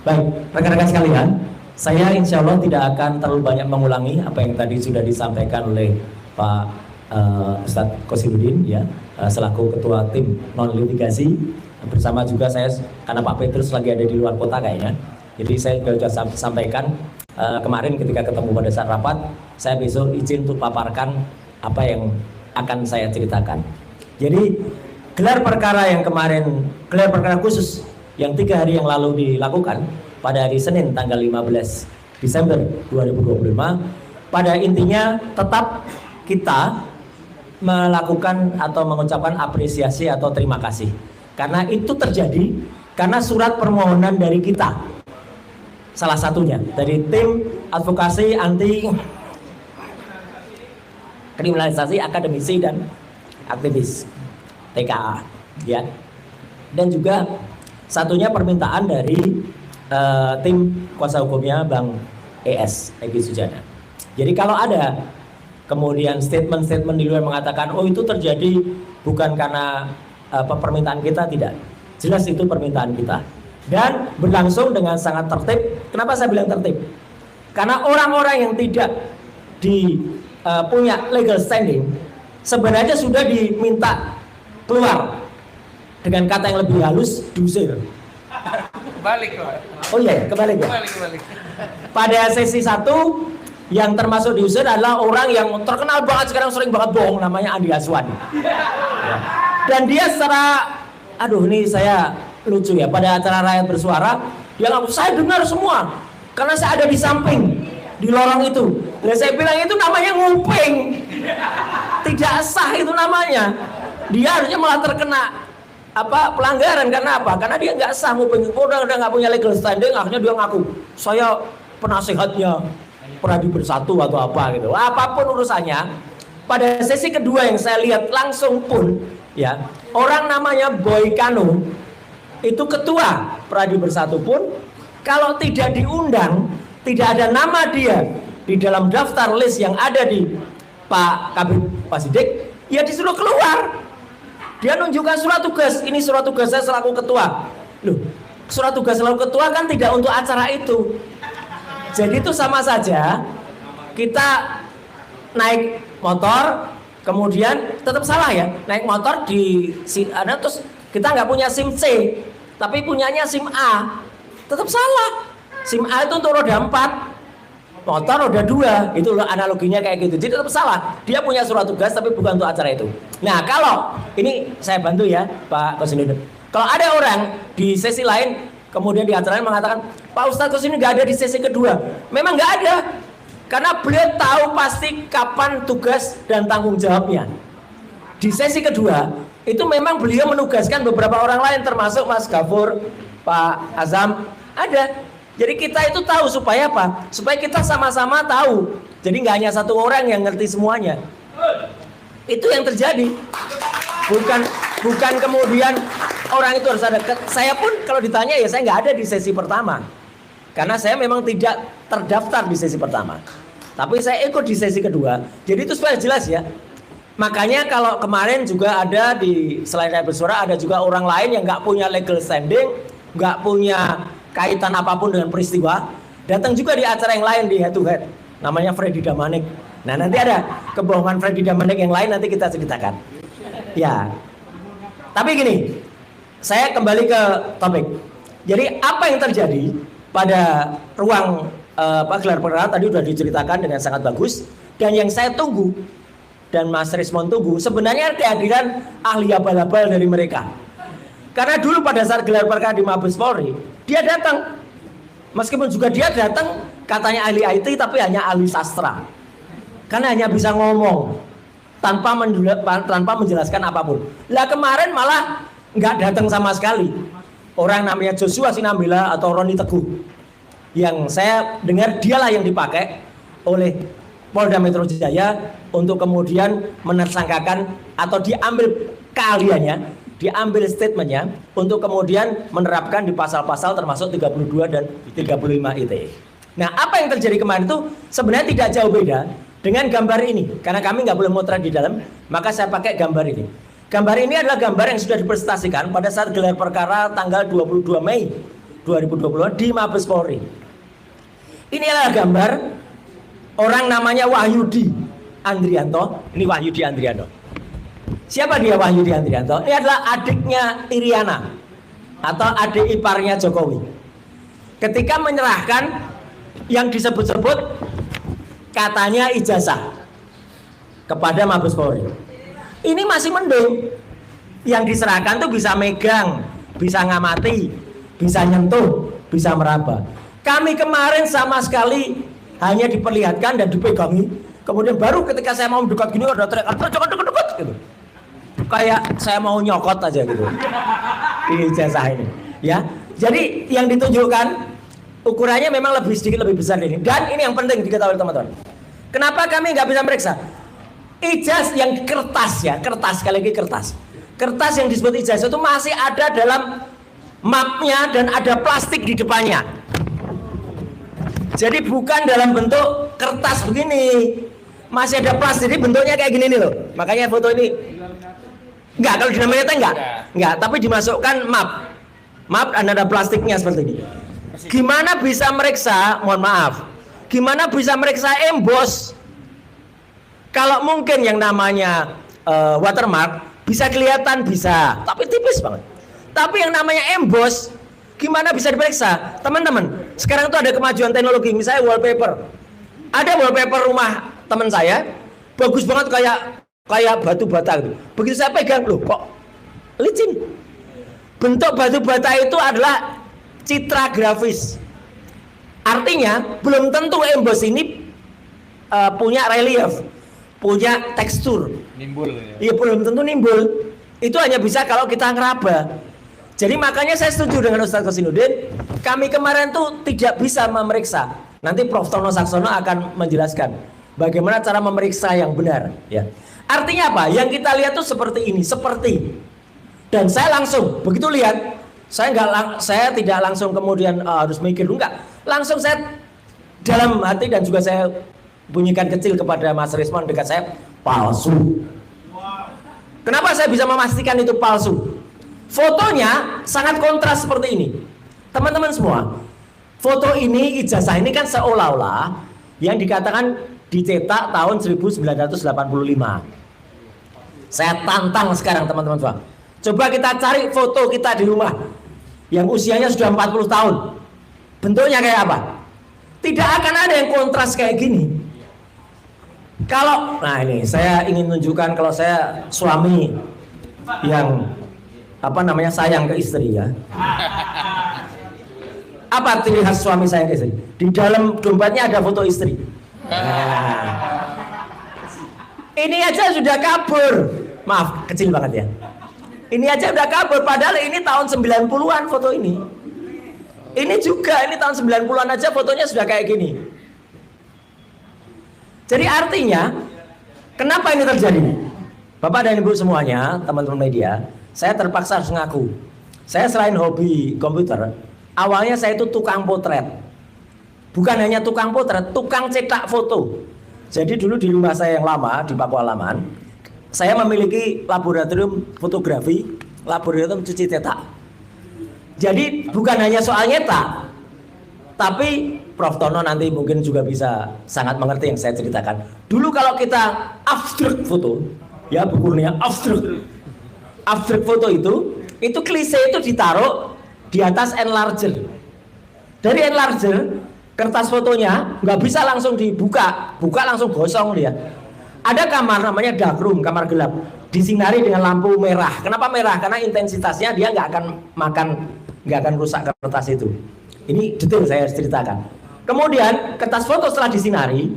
Baik, rekan-rekan sekalian, saya insya Allah tidak akan terlalu banyak mengulangi apa yang tadi sudah disampaikan oleh Pak Ustadz Kosidudin, ya, selaku Ketua Tim Non-Litigasi. Bersama juga saya, karena Pak Petrus lagi ada di luar kota kayaknya, jadi saya sudah sampaikan kemarin ketika ketemu pada saat rapat, saya besok izin untuk paparkan apa yang akan saya ceritakan. Jadi gelar perkara yang kemarin, gelar perkara khusus yang 3 hari yang lalu dilakukan pada hari Senin tanggal 15 Desember 2025, pada intinya tetap kita melakukan atau mengucapkan apresiasi atau terima kasih, karena itu terjadi karena surat permohonan dari kita, salah satunya dari tim advokasi anti kriminalisasi akademisi dan aktivis TKA, ya, dan juga satunya permintaan dari tim kuasa hukumnya Bang ES Egy Sujana. Jadi kalau ada kemudian statement-statement di luar mengatakan oh itu terjadi bukan karena permintaan kita, tidak, jelas itu permintaan kita dan berlangsung dengan sangat tertib. Kenapa saya bilang tertib? Karena orang-orang yang tidak punya legal standing sebenarnya sudah diminta keluar, dengan kata yang lebih halus, diusir. Balik Pak. Oh iya, kebalik ya. Kebalik. Pada sesi 1 yang termasuk diusir adalah orang yang terkenal banget sekarang, sering banget bohong, namanya Andi Aswan. Ya. Dan dia secara, aduh ini saya lucu ya, pada acara Rakyat Bersuara dia ngaku saya dengar semua karena saya ada di samping di lorong itu. Dan saya bilang itu namanya nguping, tidak sah itu namanya. Dia harusnya malah terkena pelanggaran. Karena apa? Karena dia nggak sah nguping, udah nggak punya legal standing. Akhirnya dia ngaku saya penasehatnya Pradi Bersatu atau apa gitu. Apapun urusannya. Pada sesi kedua yang saya lihat langsung pun, ya, orang namanya Boy Kano itu ketua Pradi Bersatu pun kalau tidak diundang, tidak ada nama dia di dalam daftar list yang ada di Pak Kabid Wasidik, ya disuruh keluar. Dia nunjukkan surat tugas, ini surat tugas saya selaku ketua. Loh, surat tugas selaku ketua kan tidak untuk acara itu. Jadi itu sama saja kita naik motor, kemudian tetap salah ya, naik motor terus kita nggak punya SIM C, tapi punyanya SIM A, tetap salah. SIM A itu untuk roda 4, motor roda 2, itu analoginya kayak gitu. Jadi tetap salah. Dia punya surat tugas tapi bukan untuk acara itu. Nah kalau ini saya bantu ya Pak Kosidudin. Kalau ada orang di sesi lain kemudian di acara lain mengatakan Pak Ustadz Kosidudin nggak ada di sesi kedua, memang nggak ada. Karena beliau tahu pasti kapan tugas dan tanggung jawabnya. Di sesi kedua itu memang beliau menugaskan beberapa orang lain termasuk Mas Gafur, Pak Azam, ada. Jadi kita itu tahu supaya apa? Supaya kita sama-sama tahu. Jadi nggak hanya satu orang yang ngerti semuanya. Itu yang terjadi. Bukan kemudian orang itu harus ada. Saya pun kalau ditanya ya saya nggak ada di sesi pertama. Karena saya memang tidak terdaftar di sesi pertama. Tapi saya ikut di sesi kedua. Jadi itu supaya jelas ya. Makanya kalau kemarin juga ada selain Rakyat Bersuara ada juga orang lain yang nggak punya legal standing, nggak punya kaitan apapun dengan peristiwa, datang juga di acara yang lain di head to head, namanya Freddy Damanik. Nah nanti ada kebohongan Freddy Damanik yang lain nanti kita ceritakan. Ya, tapi gini, saya kembali ke topik. Jadi apa yang terjadi pada ruang gelar perkara tadi sudah diceritakan dengan sangat bagus, dan yang saya tunggu dan Mas Rismon tunggu sebenarnya kehadiran ahli abal-abal dari mereka. Karena dulu pada saat gelar perkara di Mabes Polri, dia datang, meskipun juga dia datang katanya ahli IT tapi hanya ahli sastra, karena hanya bisa ngomong tanpa menjelaskan apapun. Lah kemarin malah nggak datang sama sekali orang namanya Joshua Sinambela atau Roni Teguh, yang saya dengar dialah yang dipakai oleh Polda Metro Jaya untuk kemudian menersangkakan atau diambil keahliannya, diambil statementnya untuk kemudian menerapkan di pasal-pasal termasuk 32 dan 35 ITE. Nah apa yang terjadi kemarin itu sebenarnya tidak jauh beda dengan gambar ini. Karena kami nggak boleh motret di dalam, maka saya pakai gambar ini. Gambar ini adalah gambar yang sudah dipresentasikan pada saat gelar perkara tanggal 22 Mei 2020 di Mabes Polri. Ini adalah gambar orang namanya Wahyudi Andrianto. Ini Wahyudi Andrianto. Siapa dia Wahyudi Andrianto? Ini adalah adiknya Iriana atau adik iparnya Jokowi. Ketika menyerahkan yang disebut-sebut katanya ijazah kepada Mabes Polri. Ini masih mending. Yang diserahkan tuh bisa megang, bisa ngamati, bisa nyentuh, bisa meraba. Kami kemarin sama sekali hanya diperlihatkan dan dipegangi. Kemudian baru ketika saya mau mendekat gini ada teriak, jangan dekat-dekat gitu. Kayak saya mau nyokot aja gitu. Ini ijazah ini, ya. Jadi yang ditunjukkan ukurannya memang sedikit lebih besar ini. Dan ini yang penting diketahui teman-teman. Kenapa kami nggak bisa meriksa? Ijazah yang kertas ya, kertas sekali lagi kertas. Kertas yang disebut ijazah itu masih ada dalam mapnya dan ada plastik di depannya. Jadi bukan dalam bentuk kertas begini, masih ada plastik. Jadi bentuknya kayak gini nih loh. Makanya foto ini enggak, kalau dinamanya enggak, tapi dimasukkan map dan ada plastiknya seperti ini. Gimana bisa meriksa? Mohon maaf. Gimana bisa meriksa emboss? Kalau mungkin yang namanya watermark bisa kelihatan bisa, tapi tipis banget. Tapi yang namanya emboss gimana bisa diperiksa? Teman-teman, sekarang itu ada kemajuan teknologi, misalnya wallpaper. Ada wallpaper rumah teman saya, bagus banget kayak batu bata gitu. Begitu saya pegang, loh kok licin. Bentuk batu bata itu adalah citra grafis. Artinya belum tentu emboss ini punya relief, punya tekstur. Nimbul. Iya, belum tentu nimbul. Itu hanya bisa kalau kita ngeraba. Jadi makanya saya setuju dengan Ustadz Kosinudin. Kami kemarin tuh tidak bisa memeriksa. Nanti Prof. Tono Saksono akan menjelaskan bagaimana cara memeriksa yang benar. Ya. Artinya apa? Yang kita lihat tuh seperti ini, seperti. Dan saya langsung begitu lihat, saya tidak langsung kemudian harus mikir, enggak. Langsung saya dalam hati dan juga saya bunyikan kecil kepada Mas Rismon dekat saya, palsu. Kenapa saya bisa memastikan itu palsu? Fotonya sangat kontras seperti ini. Teman-teman semua, foto ini, ijazah ini kan seolah-olah yang dikatakan dicetak tahun 1985. Saya tantang sekarang teman-teman semua. Coba kita cari foto kita di rumah yang usianya sudah 40 tahun. Bentuknya kayak apa? Tidak akan ada yang kontras kayak gini. Nah ini saya ingin tunjukkan kalau saya suami yang sayang ke istri ya. Apa ciri khas suami sayang ke istri? Di dalam dompetnya ada foto istri. Nah, ini aja sudah kabur. Maaf, kecil banget ya. Ini aja udah kabur, padahal ini tahun 90-an foto ini. Ini juga, ini tahun 90-an aja fotonya sudah kayak gini. Jadi artinya, kenapa ini terjadi? Bapak dan Ibu semuanya, teman-teman media, saya terpaksa harus ngaku. Saya selain hobi komputer, awalnya saya itu tukang potret. Bukan hanya tukang potret, tukang cetak foto. Jadi dulu di rumah saya yang lama, di Pakualaman, saya memiliki laboratorium fotografi, laboratorium cuci cetak. Jadi bukan hanya soal nyetak, tapi Prof. Tono nanti mungkin juga bisa sangat mengerti yang saya ceritakan. Dulu kalau kita abstrak foto, ya bukunya abstrak foto itu klise itu ditaruh di atas enlarger. Dari enlarger, kertas fotonya nggak bisa langsung dibuka, langsung gosong dia. Ada kamar namanya dark room, kamar gelap, disinari dengan lampu merah. Kenapa merah? Karena intensitasnya dia nggak akan rusak kertas itu. Ini detail saya ceritakan. Kemudian kertas foto setelah disinari,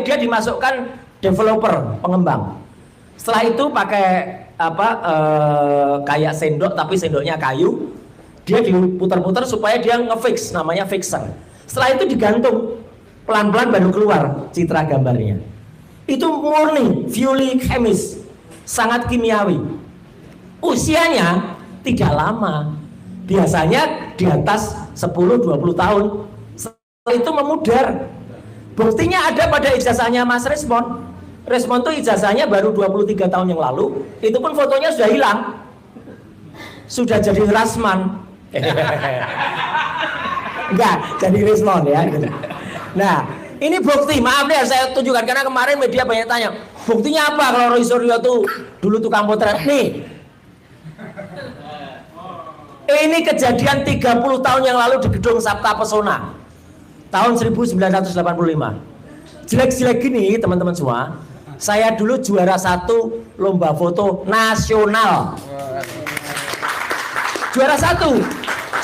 dia dimasukkan developer, pengembang. Setelah itu pakai kayak sendok tapi sendoknya kayu, dia diputar-putar supaya dia ngefix, namanya fixer. Setelah itu digantung, pelan-pelan baru keluar citra gambarnya. Itu murni Violi chemis, sangat kimiawi. Usianya tidak lama, biasanya di atas 10-20 tahun. Setelah itu memudar. Buktinya ada pada ijazahnya Mas Resmon. Resmon tuh ijazahnya baru 23 tahun yang lalu. Itu pun fotonya sudah hilang. Sudah jadi Rasman. Enggak, jadi respon ya. Gitu. Nah, ini bukti, maaf nih saya tunjukkan karena kemarin media banyak tanya, buktinya apa kalau Roy Suryo tuh dulu tukang potret? Nih, ini kejadian 30 tahun yang lalu di Gedung Sabta Pesona tahun 1985. Jelek-jelek gini teman-teman semua, saya dulu juara 1 lomba foto nasional. Juara 1,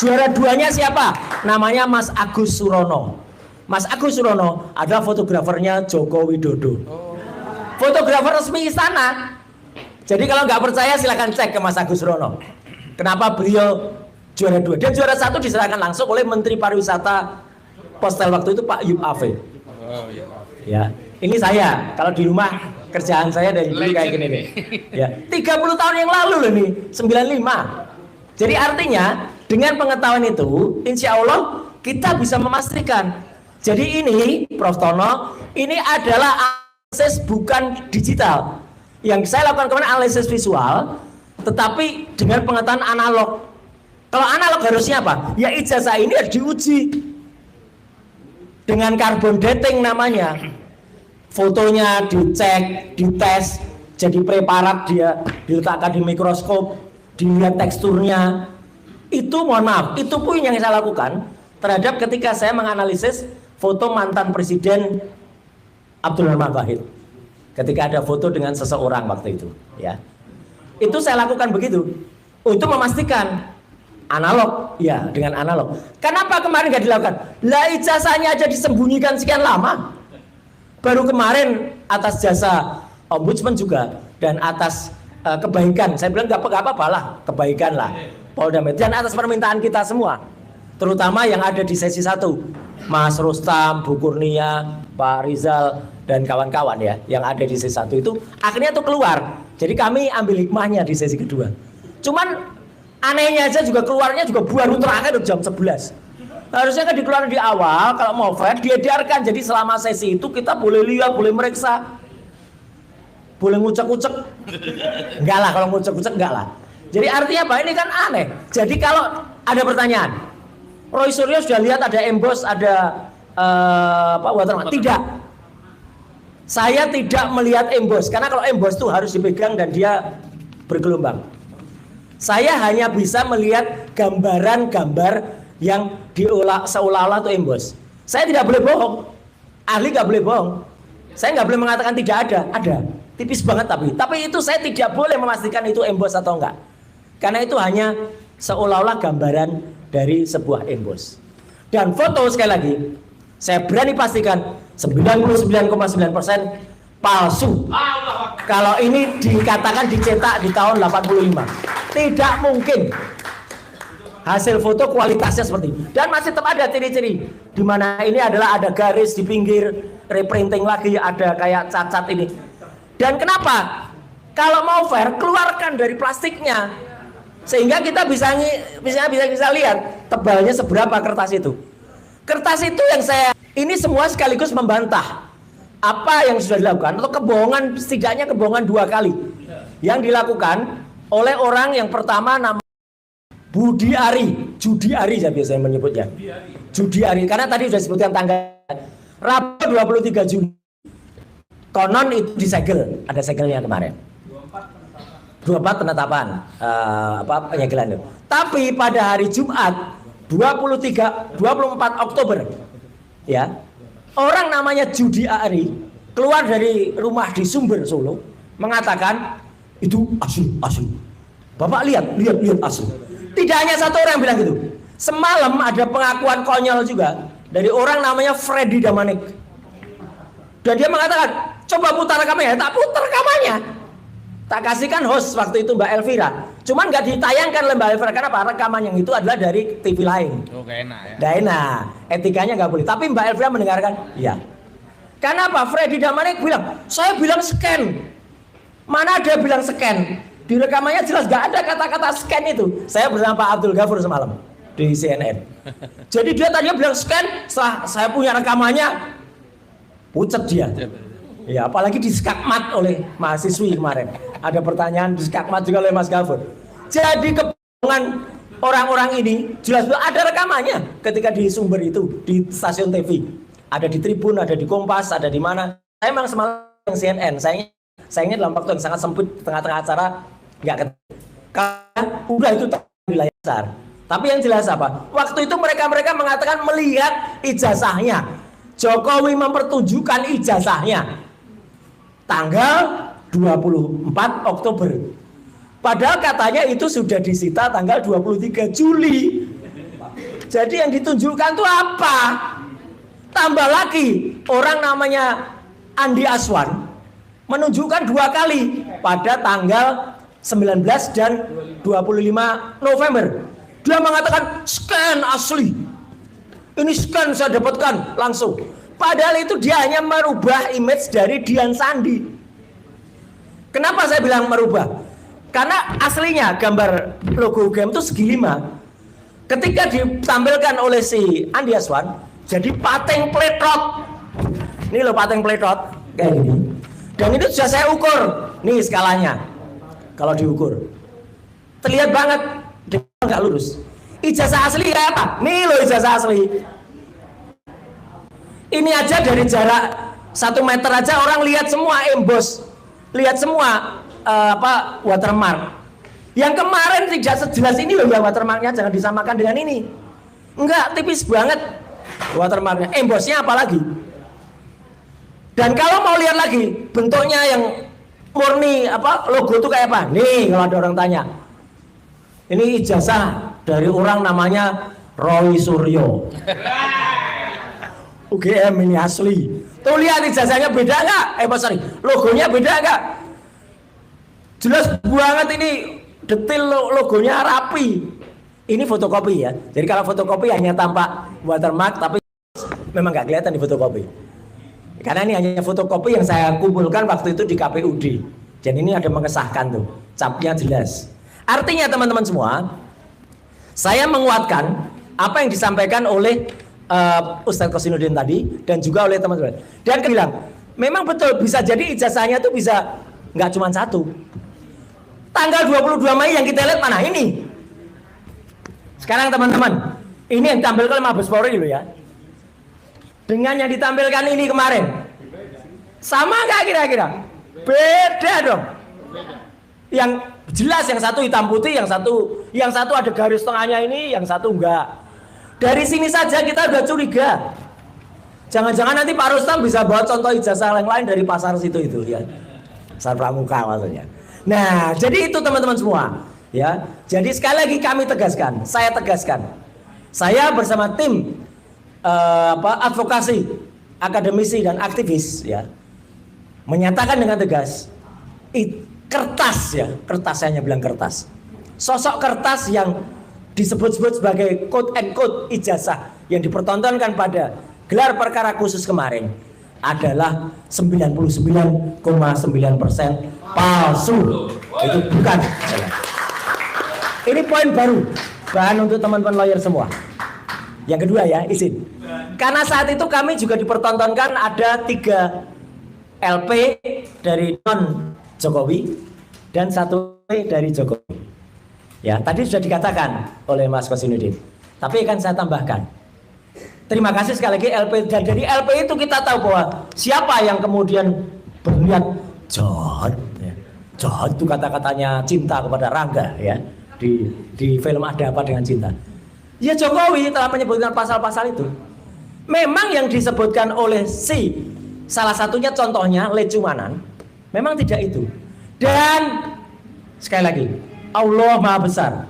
juara 2-nya siapa? Namanya Mas Agus Surono. Mas Agus Surono adalah fotografernya Joko Widodo. Fotografer resmi istana. Jadi kalau nggak percaya silahkan cek ke Mas Agus Surono. Kenapa beliau juara 2? Dan juara 1 diserahkan langsung oleh Menteri Pariwisata Postel waktu itu Pak Yub Ave. Ya, ini saya. Kalau di rumah kerjaan saya dari dulu kayak gini nih. Ya, 30 tahun yang lalu loh nih, 95. Jadi artinya dengan pengetahuan itu, insya Allah kita bisa memastikan. Jadi ini, Prof. Tono, ini adalah analisis bukan digital. Yang saya lakukan kemarin analisis visual, tetapi dengan pengetahuan analog. Kalau analog harusnya apa? Ya ijazah ini harus diuji dengan carbon dating namanya. Fotonya dicek, dites, jadi preparat dia diletakkan di mikroskop, dilihat teksturnya. Itu mohon maaf, itu pun yang saya lakukan terhadap ketika saya menganalisis foto mantan Presiden Abdul Rahman Wahid. Ketika ada foto dengan seseorang waktu itu, ya. Itu saya lakukan begitu untuk memastikan analog, ya dengan analog. Kenapa kemarin nggak dilakukan? Lah ijazahnya aja disembunyikan sekian lama. Baru kemarin atas jasa Ombudsman juga dan atas kebaikan, saya bilang nggak apa-apa lah, kebaikan lah Polda Metro dan atas permintaan kita semua, terutama yang ada di sesi 1, Mas Rustam, Bu Kurnia, Pak Rizal dan kawan-kawan ya, yang ada di sesi 1 itu akhirnya tuh keluar. Jadi kami ambil hikmahnya di sesi kedua. Cuman anehnya aja juga keluarnya juga baru terakhir jam 11. Harusnya kan dikeluarkan di awal, kalau mau fair diedarkan. Jadi selama sesi itu kita boleh lihat, boleh meriksa, boleh ngucek-ngucek. Enggak lah, kalau ngucek-ngucek enggak lah. Jadi artinya apa? Ini kan aneh. Jadi kalau ada pertanyaan, Roy Suryo sudah lihat ada emboss, ada watermark? Tidak. Saya tidak melihat emboss, karena kalau emboss itu harus dipegang dan dia bergelombang. Saya hanya bisa melihat gambaran-gambar yang diolah seolah-olah itu emboss. Saya tidak boleh bohong. Ahli nggak boleh bohong. Saya nggak boleh mengatakan tidak ada. Tipis banget tapi itu saya tidak boleh memastikan itu emboss atau enggak. Karena itu hanya seolah-olah gambaran dari sebuah emboss. Dan foto sekali lagi, saya berani pastikan 99,9% palsu. Kalau ini dikatakan dicetak di tahun 85, tidak mungkin hasil foto kualitasnya seperti ini. Dan masih tetap ada ciri-ciri di mana ini adalah ada garis di pinggir, reprinting lagi, ada kayak cacat ini. Dan kenapa? Kalau mau fair, keluarkan dari plastiknya sehingga kita bisa lihat tebalnya seberapa kertas itu. Kertas itu yang ini semua sekaligus membantah apa yang sudah dilakukan atau kebohongan, setidaknya kebohongan 2 kali yang dilakukan oleh orang yang pertama nama Judi Ari saya biasanya menyebutnya. Judi Ari karena tadi sudah disebutkan tanggal Rabu 23 Juli. Konon itu disegel, ada segelnya kemarin. 24 penetapan penyegelan itu. Tapi pada hari Jumat 24 Oktober ya, orang namanya Judi Ari keluar dari rumah di Sumber Solo mengatakan itu asli. Bapak lihat asli. Tidak hanya satu orang yang bilang gitu. Semalam ada pengakuan konyol juga dari orang namanya Freddy Damanik. Dan dia mengatakan, coba putar rekamannya. Tak putar rekamannya. Tak kasihkan host waktu itu Mbak Elvira. Cuman nggak ditayangkan oleh Mbak Elvira. Karena rekaman yang itu adalah dari TV lain. Oh, gak enak ya? Gak enak. Etikanya nggak boleh. Tapi Mbak Elvira mendengarkan, iya. Karena apa? Freddy Damanik bilang, saya bilang scan. Mana ada bilang scan? Di rekamannya jelas gak ada kata-kata scan itu. Saya bersama Pak Abdul Ghafur semalam di CNN. Jadi dia tadinya bilang scan, setelah saya punya rekamannya, pucet dia. Ya, apalagi di skakmat oleh mahasiswi kemarin. Ada pertanyaan di skakmat juga oleh Mas Ghafur. Jadi kebohongan orang-orang ini jelas ada rekamannya ketika di sumber itu di stasiun TV, ada di Tribun, ada di Kompas, ada di mana. Saya memang semalam yang CNN, sayangnya dalam waktu yang sangat sempit tengah-tengah acara nggak karena udah itu di layar besar. Tapi yang jelas apa? Waktu itu mereka mengatakan melihat ijazahnya. Jokowi mempertunjukkan ijazahnya tanggal 24 Oktober. Padahal katanya itu sudah disita tanggal 23 Juli. Jadi yang ditunjukkan itu apa? Tambah lagi orang namanya Andi Aswan menunjukkan 2 kali pada tanggal 19 dan 25 November. Dia mengatakan scan asli. Ini scan saya dapatkan langsung. Padahal itu dia hanya merubah image dari Dian Sandi. Kenapa saya bilang merubah? Karena aslinya gambar logo UGM itu segi 5. Ketika ditampilkan oleh si Andi Aswan, jadi pateng pletrot. Ini loh pateng pletrot kayak gini. Dan itu sudah saya ukur. Nih skalanya. Kalau diukur terlihat banget nggak lurus. Ijazah asli kayak apa? Nih loh ijazah asli. Ini aja dari jarak 1 meter aja orang lihat semua emboss, lihat semua watermark. Yang kemarin tidak sejelas ini loh ya watermarknya, jangan disamakan dengan ini. Enggak, tipis banget watermarknya. Embossnya apalagi. Dan kalau mau lihat lagi bentuknya yang murni logo itu kayak apa? Nih kalau ada orang tanya. Ini ijazah dari orang namanya Roy Suryo. UGM ini asli. Tuh lihat ijazahnya beda nggak? Sorry, logonya beda nggak? Jelas banget ini, detail logonya rapi. Ini fotokopi ya. Jadi kalau fotokopi hanya tampak watermark, tapi memang nggak kelihatan di fotokopi. Karena ini hanya fotokopi yang saya kumpulkan waktu itu di KPUD. Dan ini ada mengesahkan tuh, capnya jelas. Artinya teman-teman semua, saya menguatkan apa yang disampaikan oleh Ustadz Kosinudin tadi dan juga oleh teman-teman. Dan bilang, memang betul bisa jadi ijazahnya itu bisa nggak cuma 1. Tanggal 22 Mei yang kita lihat mana ini? Sekarang teman-teman, ini yang ditampilkan oleh Mabes Polri loh ya. Dengan yang ditampilkan ini kemarin, sama nggak kira-kira? Beda dong. Yang jelas yang satu hitam putih, yang satu ada garis tengahnya ini, yang satu enggak. Dari sini saja kita udah curiga. Jangan-jangan nanti Pak Rustam bisa bawa contoh ijazah yang lain dari pasar situ itu ya. Pasar Pramuka maksudnya. Nah, jadi itu teman-teman semua, ya. Jadi sekali lagi kami tegaskan, saya tegaskan. Saya bersama tim advokasi, akademisi dan aktivis ya, menyatakan dengan tegas, kertas ya, kertas saya hanya bilang kertas. Sosok kertas yang disebut-sebut sebagai quote and quote ijazah yang dipertontonkan pada gelar perkara khusus kemarin adalah 99,9% palsu. Itu bukan. Ini poin baru bahan untuk teman-teman lawyer semua. Yang kedua ya, izin. Karena saat itu kami juga dipertontonkan ada 3 LP dari non Jokowi dan 1 dari Jokowi. Ya, tadi sudah dikatakan oleh Mas Kosinudin. Tapi akan saya tambahkan. Terima kasih sekali lagi LP, dan dari LP itu kita tahu bahwa siapa yang kemudian berniat jahat. Ya. Jahat itu kata-katanya cinta kepada Rangga ya di film Ada Apa Dengan Cinta. Ya Jokowi telah menyebutkan pasal-pasal itu. Memang yang disebutkan oleh salah satunya contohnya Lecumanan, memang tidak itu. Dan sekali lagi, Allah Maha Besar.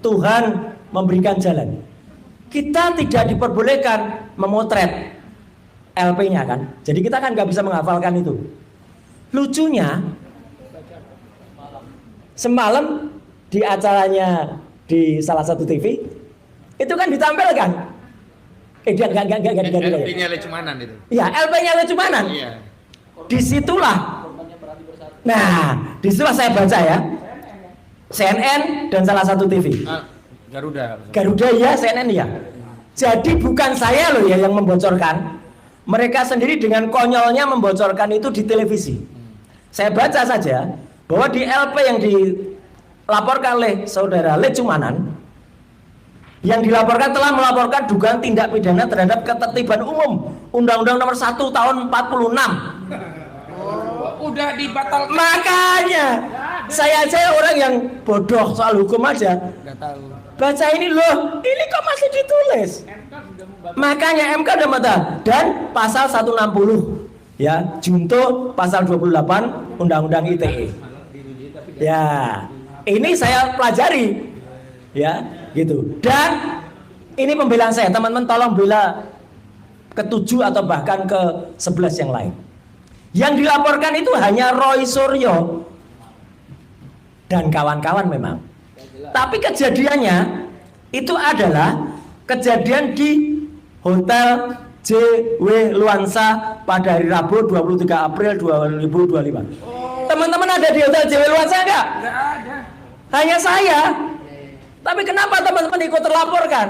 Tuhan memberikan jalan. Kita tidak diperbolehkan memotret LP-nya kan. Jadi kita kan nggak bisa menghafalkan itu. Lucunya, semalam di acaranya di salah satu TV itu kan ditampilkan. LP-nya Lecumanan itu. Iya, LP-nya Lecumanan. Iya. Disitulah. Nah, disitulah saya baca ya. CNN dan salah satu TV. Garuda ya, CNN ya. Jadi bukan saya loh ya yang membocorkan. Mereka sendiri dengan konyolnya membocorkan itu di televisi. Saya baca saja bahwa di LP yang dilaporkan oleh saudara Lecumanan yang dilaporkan telah melaporkan dugaan tindak pidana terhadap ketertiban umum Undang-Undang Nomor 1 Tahun 46. Udah dibatalkan. Makanya saya orang yang bodoh soal hukum aja. Nggak tahu. Baca ini loh, ini kok masih ditulis. Makanya MK udah mata dan pasal 160 ya, junto pasal 28 Undang-Undang ITE. Ya, ini saya pelajari ya, gitu. Dan ini pembelaan saya, teman-teman tolong bela ke-7 atau bahkan ke-11 yang lain. Yang dilaporkan itu hanya Roy Suryo dan kawan-kawan memang. Tapi kejadiannya itu adalah kejadian di Hotel JW Luansa pada hari Rabu 23 April 2025. Teman-teman ada di Hotel JW Luansa enggak? Nggak ada. Hanya saya. Tapi kenapa teman-teman ikut terlaporkan?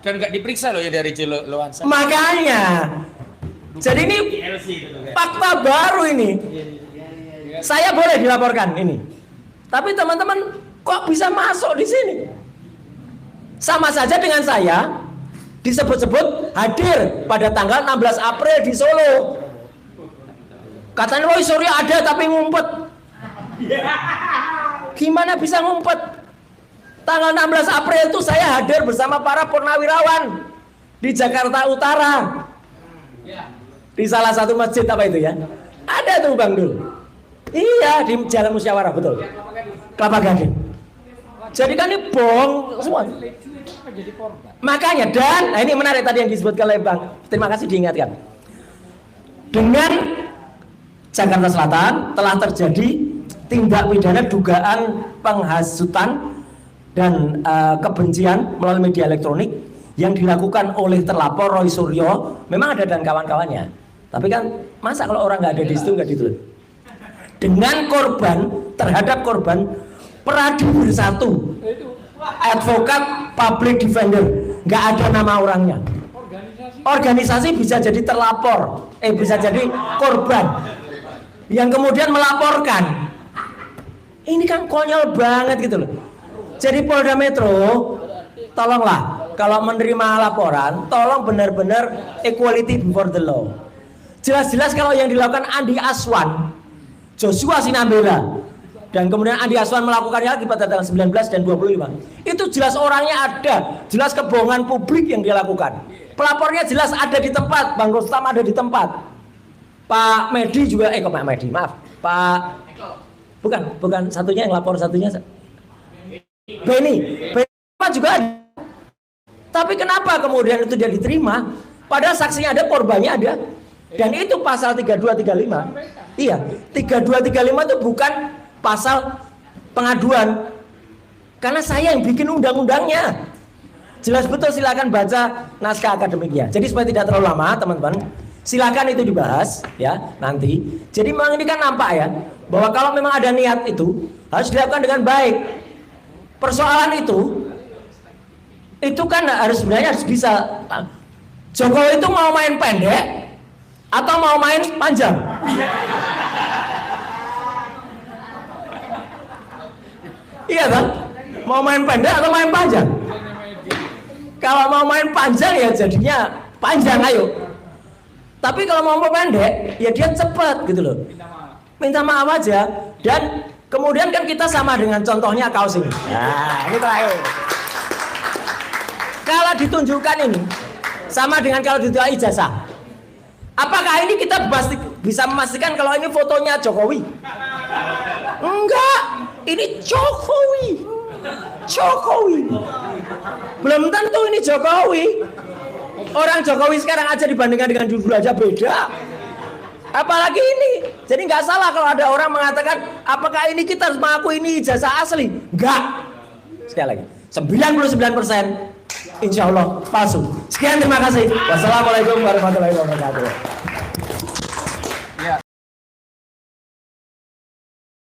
Dan nggak diperiksa loh ya dari Luansa. Makanya. Jadi ini fakta baru ini. Saya boleh dilaporkan ini. Tapi teman-teman kok bisa masuk di sini? Sama saja dengan saya disebut-sebut hadir pada tanggal 16 April di Solo. Katanya Roy Suryo ada tapi ngumpet. Gimana bisa ngumpet? Tanggal 16 April itu saya hadir bersama para purnawirawan di Jakarta Utara. Di salah satu masjid apa itu ya? Ada tuh Bang Dul. Iya, di Jalan Musyawarah, betul. Kelapa Gading. Jadi kan ini bohong semua. Makanya, dan nah ini menarik tadi yang disebutkan oleh Bang. Terima kasih diingatkan. Dengan Jakarta Selatan telah terjadi tindak pidana dugaan penghasutan dan kebencian melalui media elektronik yang dilakukan oleh terlapor Roy Suryo. Memang ada dan kawan-kawannya. Tapi kan masa kalau orang nggak ada di situ nggak ditulis. Dengan korban, terhadap korban Praduwir 1, advokat public defender, nggak ada nama orangnya. Organisasi bisa jadi terlapor, bisa jadi korban yang kemudian melaporkan. Ini kan konyol banget gitu loh. Jadi Polda Metro, tolonglah kalau menerima laporan, tolong benar-benar equality before the law. Jelas-jelas kalau yang dilakukan Andi Aswan, Joshua Sinambela, dan kemudian Andi Aswan melakukannya lagi pada tanggal 19 dan 25. Itu jelas orangnya ada, jelas kebohongan publik yang dia lakukan. Pelapornya jelas ada di tempat, Bang Rustam ada di tempat. Pak Medi juga, kok Pak Medi, maaf. Bukan satunya yang lapor, satunya Beni juga ada. Tapi kenapa kemudian itu dia diterima? Padahal saksinya ada, korbannya ada. Dan itu pasal 3235. Iya, 3235 itu bukan pasal pengaduan. Karena saya yang bikin undang-undangnya. Jelas betul, silakan baca naskah akademiknya. Jadi supaya tidak terlalu lama, teman-teman, silakan itu dibahas ya nanti. Jadi memang ini kan nampak ya bahwa kalau memang ada niat itu harus dilakukan dengan baik. Persoalan itu kan harus sebenarnya harus bisa. Jokowi itu mau main pendek atau mau main panjang? Iya kan? Mau main pendek atau main panjang? Kalau mau main panjang ya jadinya panjang, ayo. Tapi kalau mau pendek ya dia cepat gitu loh. Minta maaf aja. Dan kemudian kan kita sama dengan contohnya kaos ini. Nah, ini terakhir. Kalau ditunjukkan ini sama dengan kalau ditunjukkan ijazah. Apakah ini kita bisa memastikan kalau ini fotonya Jokowi? Enggak, ini Jokowi. Belum tentu ini Jokowi. Orang Jokowi sekarang aja dibandingkan dengan dulu aja beda. Apalagi ini. Jadi nggak salah kalau ada orang mengatakan apakah ini kita harus mengaku ini ijazah asli? Enggak. Sekali lagi, 99% insya Allah palsu. Sekian, terima kasih. Wassalamualaikum warahmatullahi wabarakatuh.